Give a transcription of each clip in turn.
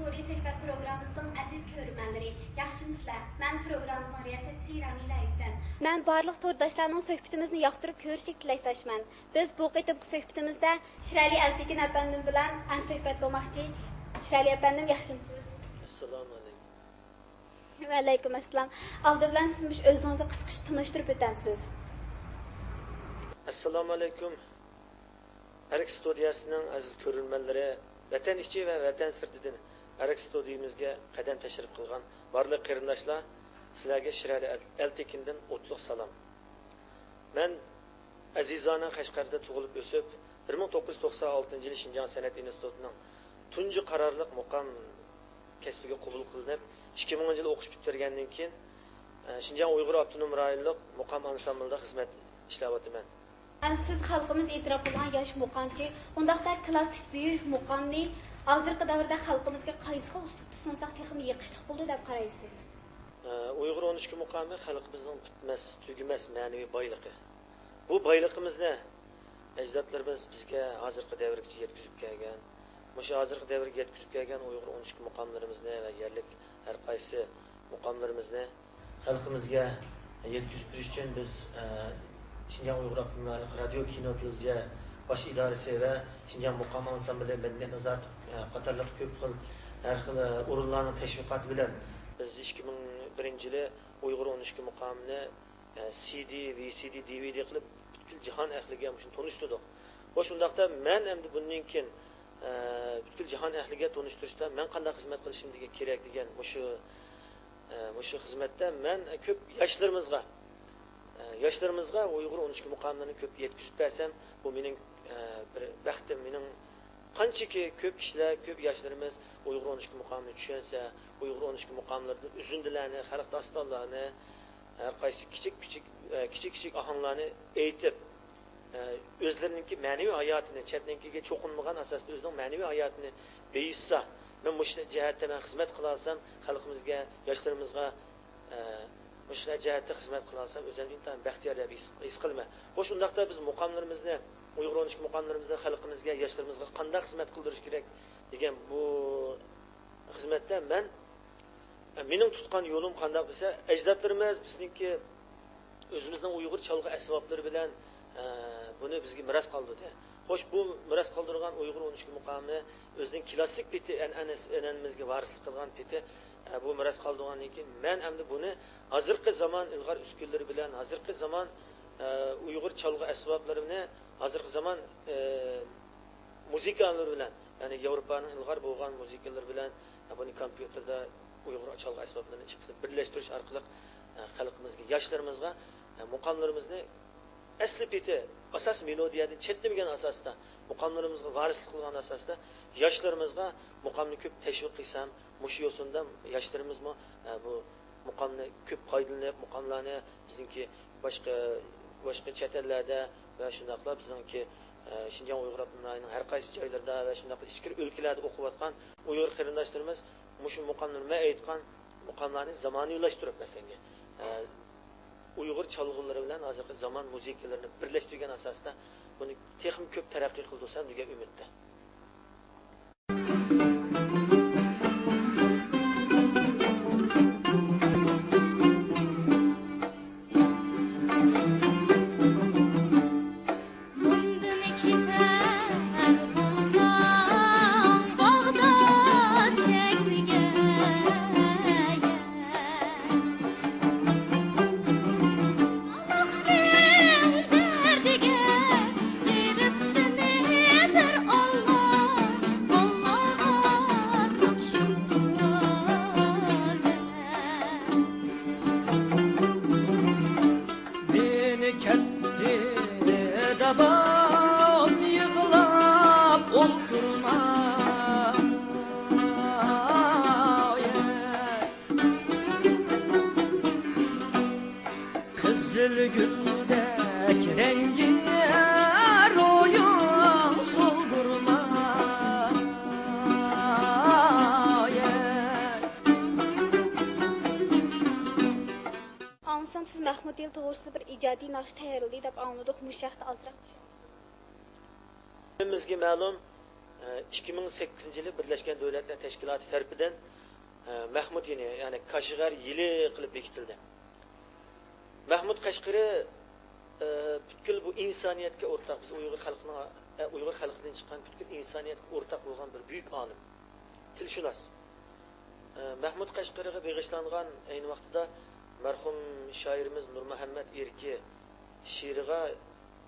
Story söhbət proqramımızın əziz görürmənləri, yaxşımısınızlar? Mən proqramımızın riyasətçisi Ramila Hüseyn. Mən barlıq tordaşlarının söhbətimizni yaxtırıb görüşük tiləkdaşman. Biz bu qitimki söhbətimizdə Şirali Əltekin əfəndim bilan əm söhbət bolmaqçı. Şirali əfəndim, yaxşımısınız? Assalomu alaykum. Və alaykum assalam. Aldı bilan sizmiş özünüzü qısqacha tanıştırıb ötəmsiz. Assalomu alaykum. Arak studiyasining aziz ko'ruvchimanlari, vatan ichi va vatan sirtidan Arak studiyamizga qadam tashrif qilgan barliq qarindoshlar, sizlarga Shirali Altekindan o'tliq salom. Men azizona Qashqarda tug'ilib o'sib, 1996-yil Shinjang san'at institutining tunji qarorliq muqam kasbiga qabul qilinib, 2000-yil o'qish bitirgandan keyin Shinjang Uyg'ur avtonom rayonlik muqam ansamblida xizmat ishlayapman. Siz xalqimiz e'tirof qilgan yosh muqamchi, undaqda klassik buyuk muqamni hozirgi davrda xalqimizga qaysi xil uslubda sunsak texmi yiqishliq bo'ldi deb qaraysiz? Uyg'ur 13 muqami xalqimizning bitmas, tugamas ma'naviy boyligi. Bu boyligimizni ajdodlarimiz bizga hozirgi davrgacha yetkazib kelgan. O'sha hozirgi davrga yetkazib kelgan Uyg'ur 13 muqamlarimizni va yerlik har qaysi muqamlarimizni xalqimizga yetkazib berish uchun biz Şinjan Uyghur Abdülmalik Radyo Kino Televiziya Baş İdaresi ve Şinjan Muqam Ansambli Medeniyet Nazarı qatarlıq köp xil her xil orunlarının teşviqatı bilen biz 2001-yili Uyghur 13 muqamını CD, VCD, DVD qilib bütün cihan ahliga shuni tanıştırdık. Xo'sh, undaqda men endi bundan keyin bütün cihan ahliga tanıştırishda men qanday xizmat qilishim kerak degan mushu xizmatda men ko'p yoshlarımızga Uyg'ur 13 muqamlarini ko'p yetkazib bersam, bu mening bir baxtim. Mening qanchaki ko'p kishilar, ko'p yoshlarimiz Uyg'ur 13 muqamini tushunsa, Uyg'ur 13 muqamlarda uzundilarni, xalq dostonlarini, har qaysi kichik ohanglarni aytib, o'zlarining ma'naviy hayotini, chetnikiga cho'qinmagan asosda o'zining ma'naviy hayotini beyitsa, men bu jihatda men xizmat qila olsam, xalqimizga, yoshlarimizga Müşra cəhətdə xizmət qılarsam, özümü intayin bəxtiyar deb his qilma. Xo'sh, undaqda biz muqamlarimizni, Uyg'ur 13 muqamlarimizni xalqimizga, yoshlarimizga qanday xizmat qildirish kerak degan bu xizmatda mening tutgan yo'lim qanday desa, ajdodlarimiz bizningki o'zimizning Uyg'ur chalg'i asboblari bilan buni bizga miros qoldirdi. Xo'sh, bu miros qoldirgan Uyg'ur 13 muqamini o'zining klassik peti an'anamizga varislik qilgan peti bu miros qoldirgandan keyin men endi buni hozirgi zamon ilg'or uskunlari bilan, hozirgi zamon Uyg'ur chalg'i asboblarini, hozirgi zamon muzikalar bilan, ya'ni Yevropaning ilg'or bo'lgan muzikalar bilan buni kompyuterda Uyg'ur chalg'i asboblarini ikkisini birlashtirish orqali xalqimizga, yoshlarimizga muqamlarimizni asli peti, asos melodiyadan chetnamagan asosda, muqamlarimizga varislik qilgan asosda yoshlarimizga muqamni ko'p tashviq qilsam, mush yo'sinda yoshlarimizmi bu muqamni ko'p foydalanib, muqamlarni bizningki boshqa chet ellarda va shundaqla bizningki Shinjan Uyg'ur Abdulmalining har qaysi joylarida va shundaqla ichki o'lkalarda o'qiyotgan Uyg'ur qarindoshlarimiz mushu muqamlarni aytgan muqamlarni zamonaviylashtirib, masalan, Uyg'ur chalg'ilari bilan hozirgi zamon muzikalarini birlashtirgan asosda buni texnik ko'p taraqqiy qildirsam degan umidda. Siz Mahmud Yıl doğrusu bir icadi naqsh tayyorladi deb anladik. Mushaqda azroq bizga ma'lum 2008 yılı Birleşken Devletler Teşkilatı tarafından Mahmud yeni yani Kaşgar yılı kılıp bekitildi. Mahmud Kaşgar'ı bütün bu insaniyetke ortak, biz Uygur halkından çıkan bütün insaniyetke ortak olan bir büyük alim. Tilşunas. Mahmud Kaşgar'ı bağışlangan aynı vaxtda merhum şairimiz Nur Muhammed Erki şiiriga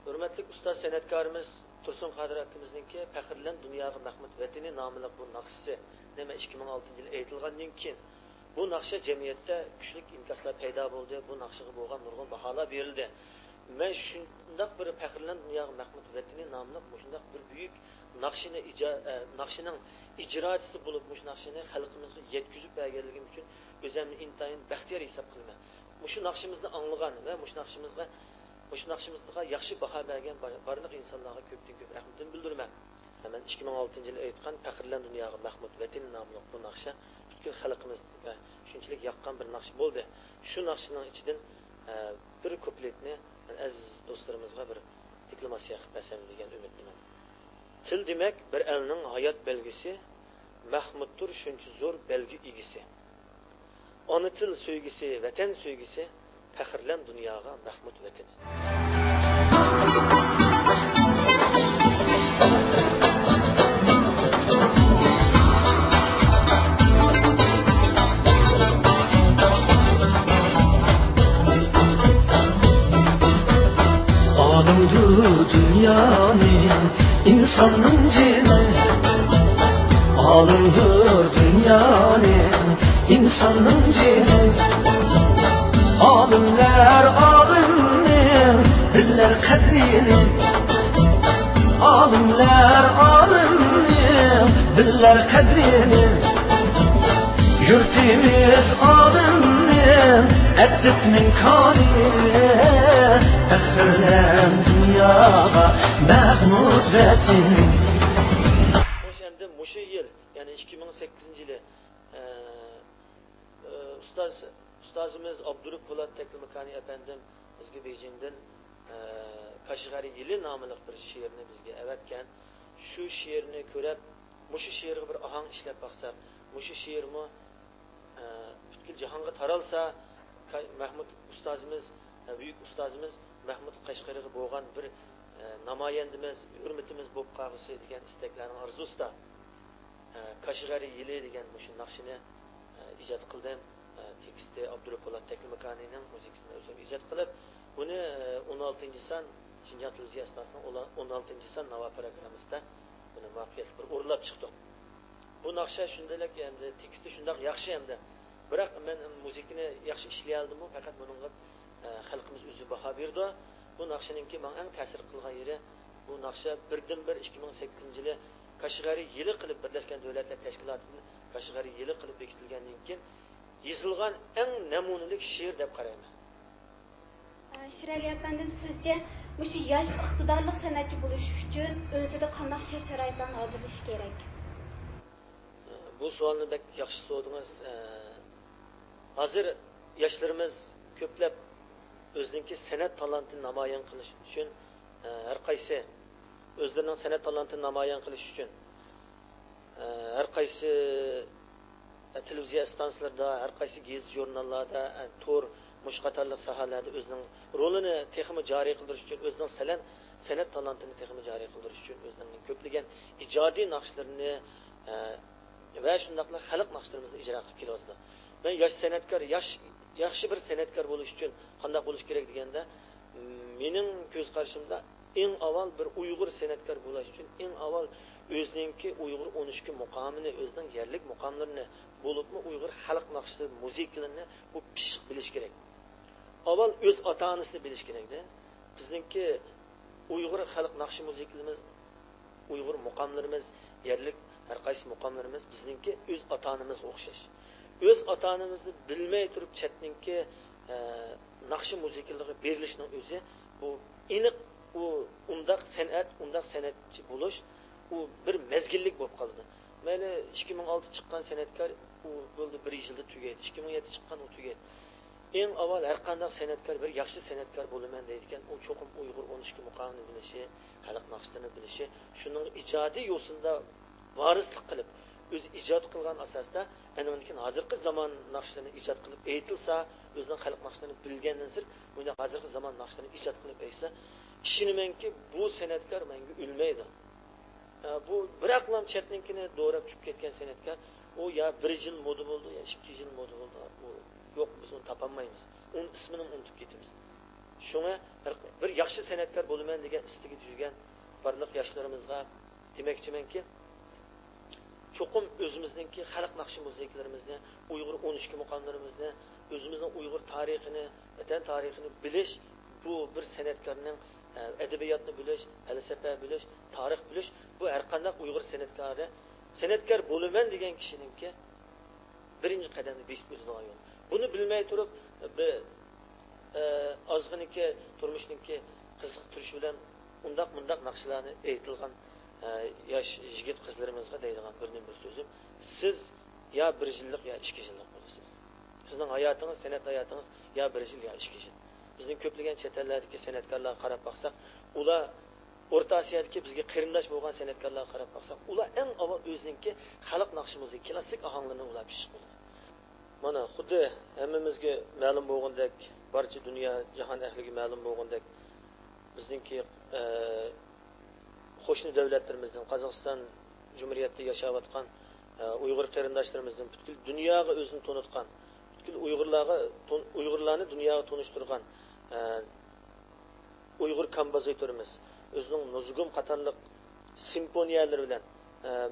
hürmetli usta sanatkarımız Tursun Qadir akimizninki Faxrlan Dunyoga Mahmud Vatani nomli bu naqshisi nima 2006 yil aytilgandan keyin bu naqsha jamiyatda kuchli inkaslar paydo bo'ldi. Bu naqshiga bo'lgan nurg'un baholar berildi. Men shundoq bir Faxrlan Dunyoga Mahmud Vatani nomli shundoq bir buyuk naqshining ijrochisi bo'lib, bu naqshini xalqimizga yetkazib berganligim uchun o'zimni intayin baxtiyor hisob qilaman. Shu naqshimizni anglagan va shu naqshimizga yaxshi baho bergan barliq insonlarga ko'pdan ko'p rahmatimni bildiraman. Men 2006 yil aytgan Faxrlan Dunyoga Mahmud Vatani nomli bu naqsha bütün xalqimizga shunchalik yoqqan bir naqsh bo'ldi. Shu naqshining ichidan bir kupletni aziz do'stlarimizga bir deklamatsiya qilib bersam degan umiddaman. Til demak bir elning hayot belgisi, Mahmuddur shuncha zo'r belgi egisi. Ona til söygisi, vatan söygisi, Faxrlan Dunyoga Mahmud Vatani. Alımdır dünyanın insanın cini, alımdır dünyanın insanın cini. Alimler alimler biller kadrini, alimler alimler biller kadrini. Yurtimiz alimler edibnin kani, Faxrlan Dunyoga Mahmud Vatani. O'shanda mushu yil, ya'ni 2008 yili ustozimiz Abdurup Polat Teklimakani efendim bizga Beijingdan Kaşgari yili nomli bir she'rni bizga avatgan. Shu she'rni ko'rib, mushu she'rga bir ahang ishlab baqsak, mushu she'rmi butkul jahonga taralsa, Mahmud ustozimiz, büyük ustozimiz Mahmud Qashqariga bo'lgan bir namoyandimiz, hurmatimiz bo'lib qolg'isi degan istaklarning arzusida Kaşgari yili degan shu naqshini ijod qildim. Teksti Abdurup Polat Teklimakanining muzikasini o'zim ijod qilib, buni 16-san Şinjan televiziya stasiyasining 16-san Nava programmasida buni muvaffaqiyatli bir o'rlab chiqdik. Bu naqsha shundaylik endi teksti shundoq yaxshi endi. Biroq men muzikani yaxshi ishlay oldim-ku, faqat buningga xalqimiz o'zi baho berdi. Bu naqshiningki menga eng ta'sir qilgan yeri bu naqsha birdan-bir 2008 yili Kaşgari yili qilib Birleşken Devletler Teşkilatı'nın Kaşgari yili qilib bekitilgandan keyin yozilgan eng namunalik she'r deb qarayman. Shirali efendim, sizce bu yosh iqtidorli san'atchi bo'lish uchun o'zida qanday sharoitlarni hozirlash kerak? Bu savolni bek yaxshi so'radingiz. Hozir yoshlarimiz ko'plab o'zining san'at talantini namoyon qilish uchun har qaysi o'zlarining san'at talantini namoyon qilish uchun har qaysi televiziya stansiyalarida, har qaysi gazet jurnallarda, to'r mush qatorliq sohalarda o'zining rolini texmi joriy qildirish uchun, o'zining san'at talantini texmi joriy qildirish uchun o'zining ko'plagan ijodiy naqshlarini va shundaqla xalq naqshlarimizni ijro qilib kelyapti. Men yosh san'atkor, yaxshi bir san'atkor bo'lish uchun qanday bo'lish kerak deganda, mening ko'z qarashimda eng avval bir Uyg'ur san'atkor bo'lish uchun eng avval o'zininki Uyg'ur 12 muqomini, o'zining yerlik muqomlarini bo'libmi Uyg'ur xalq naqshi muzikalarini bu pishiq bilish kerak. Avval o'z ota-onasini bilish kerak-da. Bizningki Uyg'ur xalq naqshi muzikalarimiz, Uyg'ur muqomlarimiz, yerlik har qaysi muqomlarimiz bizningki o'z ota-onamizga o'xshash. O'z ota-onamizni bilmay turib chatninki naqshi muzikalarga berilishning o'zi bu aniq u undaq san'atchi bo'lish u bir mezgillik bo'lib qoldi. Mana 2006 chiqqan san'atkor u bo'ldi 1 yilda tugaydi. 2007 chiqqan u tugaydi. Eng avval har qanday san'atkor bir yaxshi san'atkor bo'laman deydigan, u cho'qim Uyg'ur 12 muqomini bilishi, xalq naqshlarini bilishi, shuning ijodiy yo'sinda varislik qilib o'zi ijod qilgan asosda anankin hozirgi zamon naqshlarini ijod qilib aytilsa, o'zining xalq naqshlarini bilgandan so'ng bunda hozirgi zamon naqshlarini ijod qilib aytsa, ishonamanki bu san'atkor menga o'lmaydi. Bu biroqlam chetninkini do'rab tushib ketgan san'atkor, u ya 1 yil moda bo'ldi, ya 2 yil moda bo'ldi. U yo'q, biz uni topolmaymiz. Uning ismini unutib ketamiz. Shunga bir yaxshi san'atkor bo'laman degan istiga tushgan barliq yoshlarimizga demoqchimanki, cho'qim o'zimizningki xalq naqshi musiqalarimizni, Uyg'ur 12 muqomlarimizni, o'zimizning Uyg'ur tarixini, vatan tarixini bilish bu bir san'atkorning adabiyotni bilish, falsafa bilish, tarix bilish bu har qanday Uyg'ur san'atkor bo'laman degan kishiningki birinchi qadamni besib o'tadigan yo'l. Buni bilmay turib ozg'iniki turmushniki qiziqtirish bilan undaq naqshlarni aytilgan yosh yigit qizlarimizga deydigan bir so'zim, siz ya 1 yillik ya 2 yillik bo'lasiz. Sizning hayotingiz, san'at hayotingiz ya 1 yil ya 2 yil. Bizning ko'plagan chet ellardagi san'atkorlarga qarab baqsak, ular O'rta Osiyodagi bizga qarindosh bo'lgan san'atkorlarga qarab baqsak, ular eng avval o'zininki xalq naqshi musiqa klassik ohanglarini ular pishiq qildi. Mana xuddi hammamizga ma'lum bo'lgandek, barcha dunyo jahon ahliga ma'lum bo'lgandek, bizningki qo'shni davlatlarimizdan Qozog'iston Jumhuriyatida yashayotgan Uyg'ur qarindoshlarimizdan butkul dunyoga o'zini tanitgan, butkul Uyg'urlarni dunyoga tanishtirgan Uyg'ur kompozitorimiz o'zining nuzgum qatorliq simfoniyalari bilan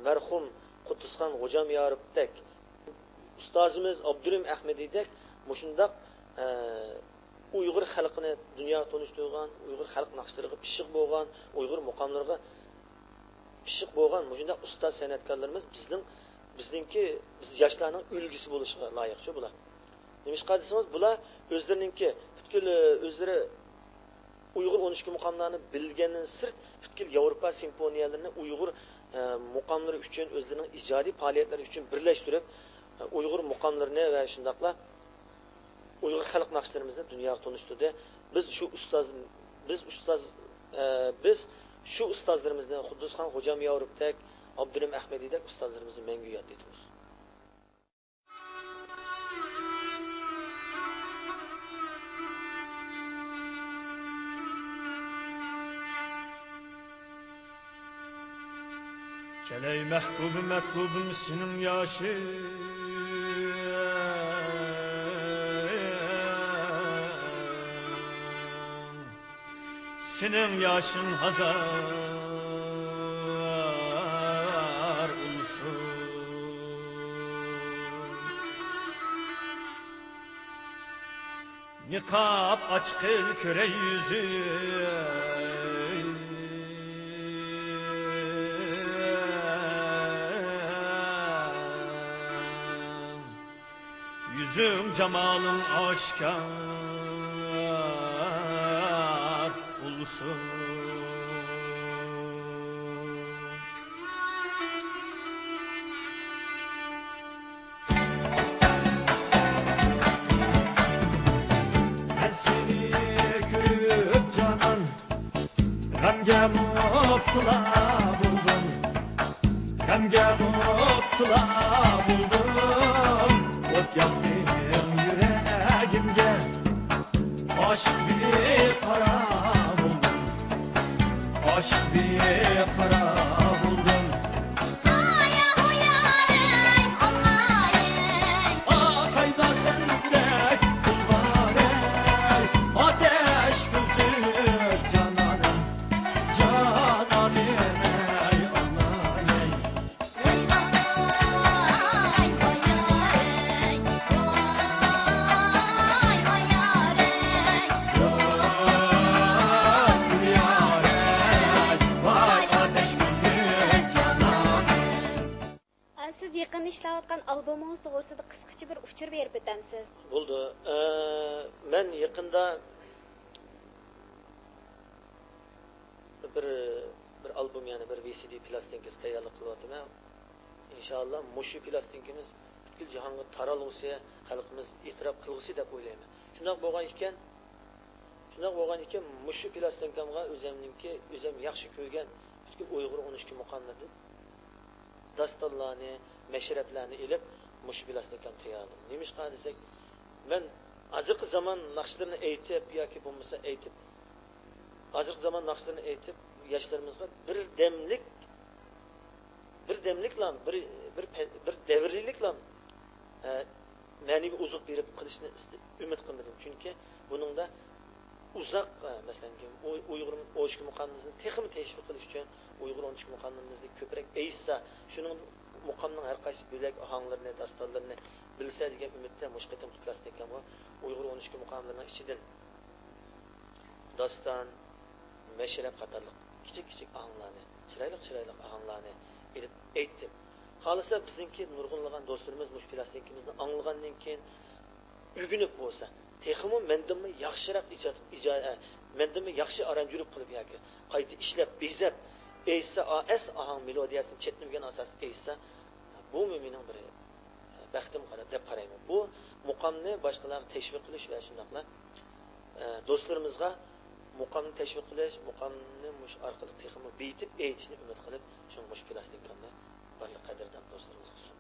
marhum Quddusxon G'o'jamyorovdek ustozimiz Abdurim Ahmediydek mushundaq Uyg'ur xalqini dunyoga tanishtirgan, Uyg'ur xalq naqshlariga pishiq bo'lgan, Uyg'ur muqomlariga pishiq bo'lgan mushundaq ustoz san'atkorlarimiz bizningki biz yoshlarning ulgusi bo'lishiga loyiqchi bular. Nimishqa desangiz, bular o'zlariningki butkul o'zlari Uyg'ur 12 muqomlarni bilgandan sirt butkul Yevropa simfoniyalarini Uyg'ur muqomlari uchun o'zlarining ijodiy faoliyatlari uchun birlashtirib Uyg'ur muqomlarini va shundaqla Uyg'ur xalq naqshlarimizni dunyoga tanishtirdi. Biz shu ustozlarimizni Quddusxon G'o'jamyorovdek, Abdurim Ahmediydek ustozlarimizni mengu yod etamiz. Keley mahbubum senin yaşı senin yaşın hazar olsun. Nikab aç kıl köre yüzü yüzüm cemalın aşkar olsun. Ben seni görüp canan gamge mutla buldum, gamge mutla buldum. Ot yaktım yüreğimde, aşk bir kara buldum, aşk bir kara buldum. Akayda sendek kul var ey, ateş gözlü cananım, cananım ey Allah ey. Siz yaqin ishlayotgan albomingiz to'g'risida qisqacha bir uchur berib o'tamsiz. Bo'ldi. Men yaqinda bir albom, ya'ni bir VCD plastinkasi tayyorlab qilyapman. Inshaalloh mushu plastinkamiz butkul jahonga taralg'usi, xalqimiz e'tirof qilg'usi deb o'ylayman. Shundoq bo'lgan ekan, mushu plastinkamga o'zim yaxshi ko'rgan butkul Uyg'ur 12 muqomlarni dastonlarni, mashrablarni ilib mush bilaslikam tayyorladim. Nimishqa desak, men hozirgi zamon naqshlarini aytib yoki bo'lmasa aytib, hozirgi zamon naqshlarini aytib yoshlarimizga bir demliklam, bir davrliklam ma'naviy uzuq berib qilishni umid qilmadim. Chunki buningda uzoq masalan Uyg'ur o'shki muqammimizni texnik tashviq qilish uchun Uyg'ur o'shki muqammimizni ko'proq aytsa, shuning muqamning har qaysi bo'lak ohanglarini, dastonlarini bilsa degan umidda mushqitim plastik ekan. Uyg'ur o'shki muqammlarining ichidan daston, mashrab qatorliq kichik ohanglarni, chiroyli ohanglarni ilib aytdim. Xolisa bizningki nurg'unlagan do'stlarimiz mush plastikimizni anglagandan keyin ugunib bo'lsa, texmi mendimmi yaxshiroq mendimmi yaxshi aranjurib qilib yoki qayta ishlab bezab aytsa as ahang melodiyasini chetmagan asos aytsa, bu mening bir baxtim deb qarayman. Bu muqamni boshqalarga tashviq qilish va shundaqla do'stlarimizga muqamni tashviq qilish, muqamni mush orqali texmi betib aytishni umid qilib, shu mush plastikani barliq qadrdon do'stlarimizga sun.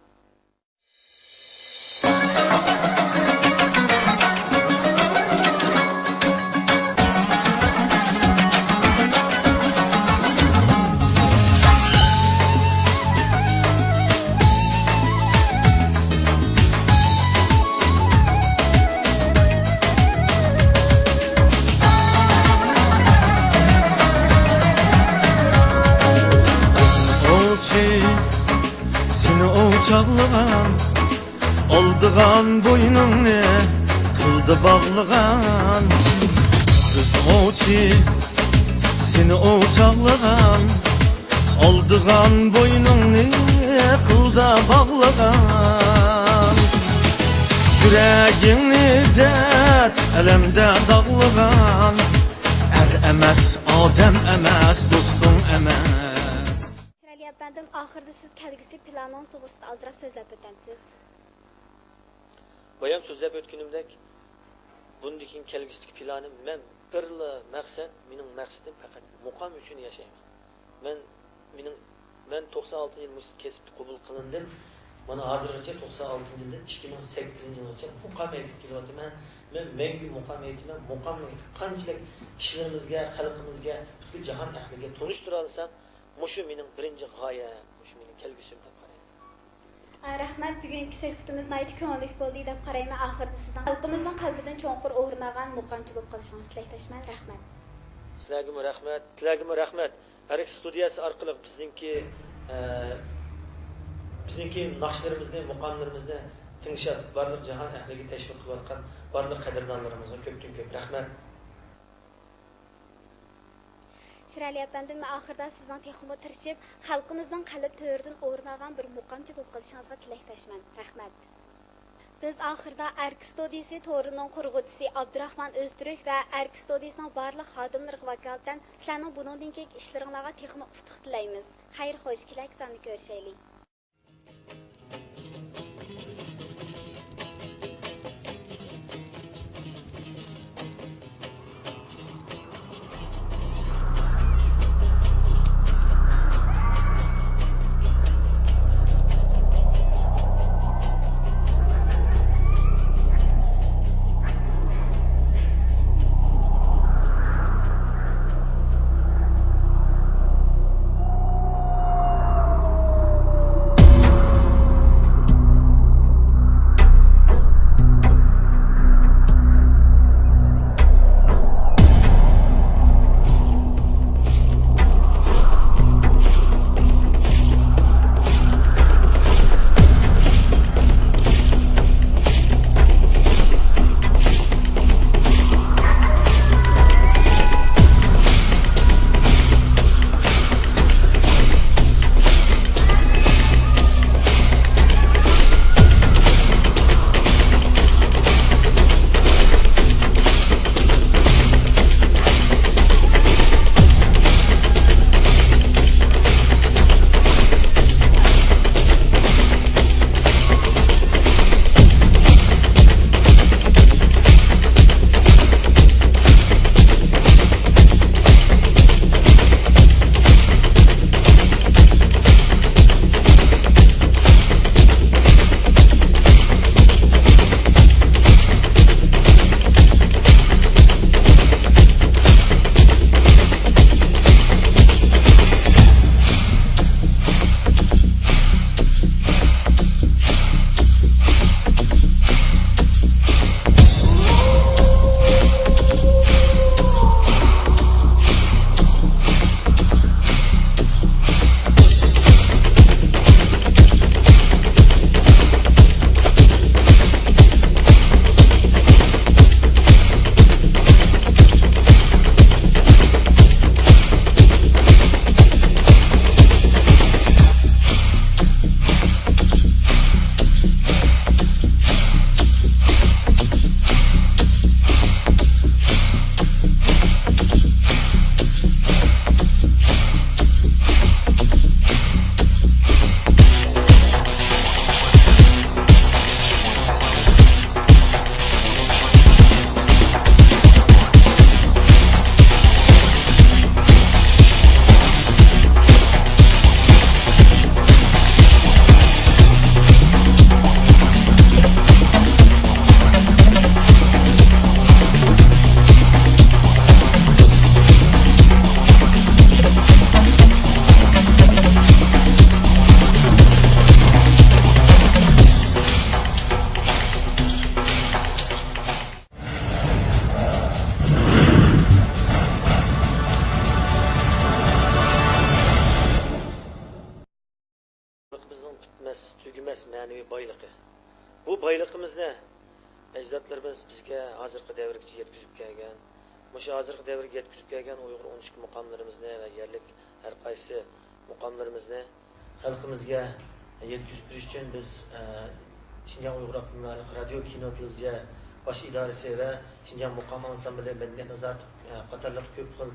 Çağlagan, aldığan boynunu kıldı bağlagan. Kız oçi, seni o çağlagan, aldığan boynunu kıldı bağlagan. Yüreğini dert, elemde dağlagan. Emez, adem emez, dostum emez. Efendim, ahırda siz kelgüsü planın doğrusunda azıcık sözlep ötemsiz. Bayam sözlep ötkünümdek bundakin kelgüsü planım men birla maqsad, mening maqsadim faqat muqam uchun yashayman. Men 96 yil mushit kesibni qabul qilindim. Mana hozirgacha 96 yildan 2008 yilgacha muqam aytib kelyapman. Men mengu muqam aytman. Muqamni qanchalik kishilarimizga, xalqimizga, butun jahon ahliga tonishtira olsam, mushu mening birinchi g'oyam, mushu mening kelgusim deb qarayman. Rahmat, bugungi suhbatimiz nayt ko'ngillik bo'ldi deb qarayman. Oxirida sizdan xalqimizning qalbidan cho'nqur o'rnagan muqamchi bo'lib qolishingizni tilakdashman. Rahmat. Sizlarga rahmat, tilagimga rahmat. Arik studiyasi orqali bizningki naqshlarimizni, muqamlarimizni tinglab barliq jahon ahliga tashviq qilayotgan barliq qadrdonlarimizga ko'pdan ko'p rahmat. Shirali efendim, ahırda sizden texmo tirishib, xalqimizning qalb to'ridan o'rnagan bir muqamchi bo'lib qolishingizga tilakdashman. Rahmat. Biz ahırda Erk Studiyasi to'rining qurg'uvchisi Abdurahmon O'ztürk va Erk Studiyasining barliq xodimlariga vakolatan sizlarning buningdan keyingi ishlaringizga texmo utuq tilaymiz. Xayr, xo'sh kelak, sonni ko'rishaylik. tugumas ma'naviy boyligi. Bu boyligimizni ajdodlarimiz bizga hozirgi davrgacha yetkazib kelgan. Mushu hozirgi davrga yetkazib kelgan Uyg'ur 13 muqomlarimizni va yerlik har qaysi muqomlarimizni xalqimizga yetkazib berish uchun biz Şinjan Uyg'ur Abdumalik radio kino televiziya bosh idorasi va Şinjan muqom ansambli madaniyat nazorati qatorliq ko'p xil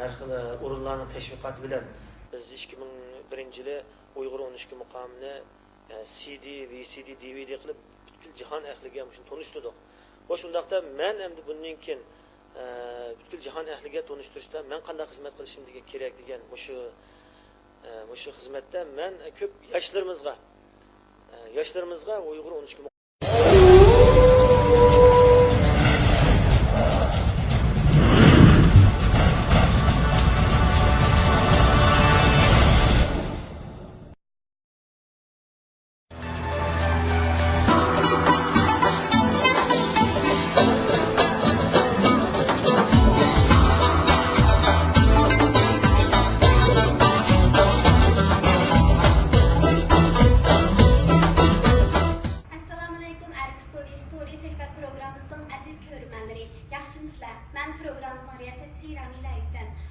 har xil o'rinlarning tashviqoti bilan biz 2001-yili Uyg'ur 13 muqomini CD, VCD, DVD qilib bütün jahon ahliga shuni tanishtirdik. Xo'sh, undaqda men endi bundan keyin bütün jahon ahliga tanishtirishda men qanday xizmat qilishim kerak degan mushu xizmatda men ko'p yoshlarımızga Uyg'ur 13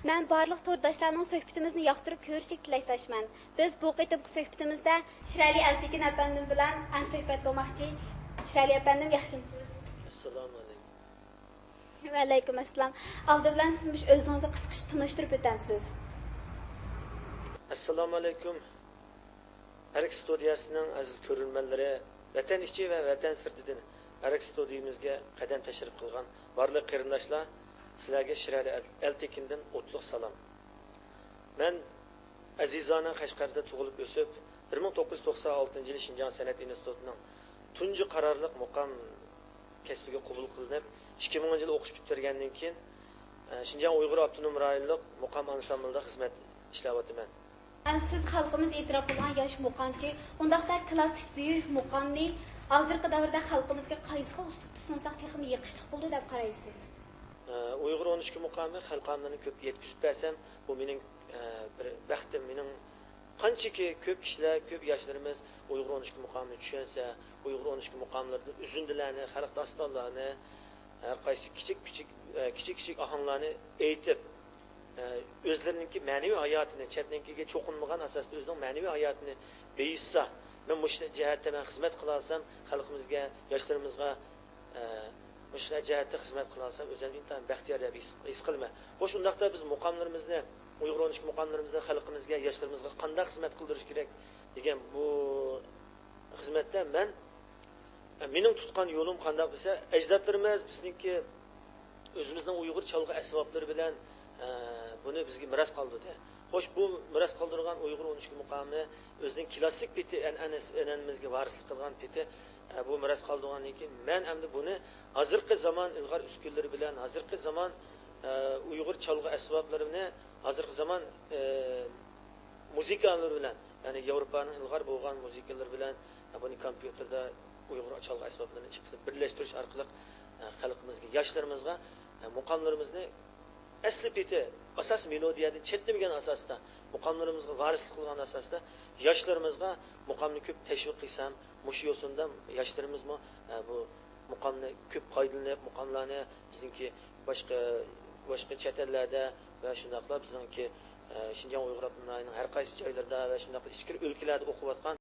Mən barlıq tordashlarning söhbətimizni yoqtirib ko'rishlik tilakdaşman. Biz bu qitimki söhbətimizdə Shirali Altekin efendim bilan ham söhbət bo'lmoqchi. Shirali efendim, yaxshimisiz? Assalomu alaykum. Va alaykum assalom. Aldı bilan siz o'zingizni qisqacha tanishtirib o'tamsiz. Assalomu alaykum. Arak studiyasining aziz ko'ruvchilari, vatan ichi va vatan sirtidan Arak studiyamizga qadam tashrif qilgan barliq qarindoshlar, sizlarga Shirali Altekindan o'tliq salom. Men azizona Qashqarda tug'ilib o'sib, 1996-yil Şinjan san'at institutining tunji qarorliq muqom kasbiga qabul qilinib, 2000-yil o'qish bitirgandan keyin Şinjan Uyg'ur Abdunum rayonlik muqom ansamblida xizmat ishlayapman. Siz xalqimiz e'tirof qilgan yosh muqomchi, undaqda klassik buyuk muqomni hozirgi davrda xalqimizga qaysi xil uslub tusunsak texmi yiqishliq bo'ldi deb qaraysiz? Uyg'ur 13 muqomi xalqimni ko'p yetkazib bersam, bu mening bir baxtim. Mening qanchaki ko'p kishilar, ko'p yoshlarimiz Uyg'ur 13 muqomini tushunsa, Uyg'ur 13 muqomlarda uzundilarni, xalq dostonlarini, har qaysi kichik ohanglarni aytib, o'zlarining ma'naviy hayotini, chetninkiga cho'qinmagan asosda o'zining ma'naviy hayotini beyissa, men bu jihatda men xizmat qila olsam, xalqimizga, yoshlarimizga shu jihatda xizmat qila olsam, o'zimni intan baxtiyor deb his qilaman. Xo'sh, undaqda biz muqomlarimizni, Uyg'ur 13 muqomlarimizni xalqimizga, yoshlarimizga qanday xizmat qildirish kerak degan bu xizmatda mening tutgan yo'lim qanday desa, ajdodlarimiz bizningki o'zimizning Uyg'ur chalg'i asboblari bilan buni bizga miros qoldirdi. Xo'sh, bu miros qoldirgan Uyg'ur 13 muqomini o'zining klassik peti an'anamizga varislik qilgan peti bu miros qoldirgandan keyin men endi buni hozirgi zamon ilg'or uskunlari bilan, hozirgi zamon Uyg'ur chalg'i asboblarini, hozirgi zamon muzikalar bilan, ya'ni Yevropaning ilg'or bo'lgan muzikalar bilan buni kompyuterda Uyg'ur chalg'i asboblarini ikkisini birlashtirish orqali xalqimizga, yoshlarimizga muqomlarimizni asli peti, asos melodiyadan chetlanmagan asosda, muqomlarimizga varislik qilgan asosda yoshlarimizga muqomni ko'p tashviq qilsam, mush yo'sinda yoshlarimizmi bu muqomni ko'p foydalanib, muqomlarni bizningki boshqa chet ellarda va shundaqla bizningki Şinjan Uyg'ur Abdumalining har qaysi joylarda va shundaqla ichki o'lkalarda o'qiyotgan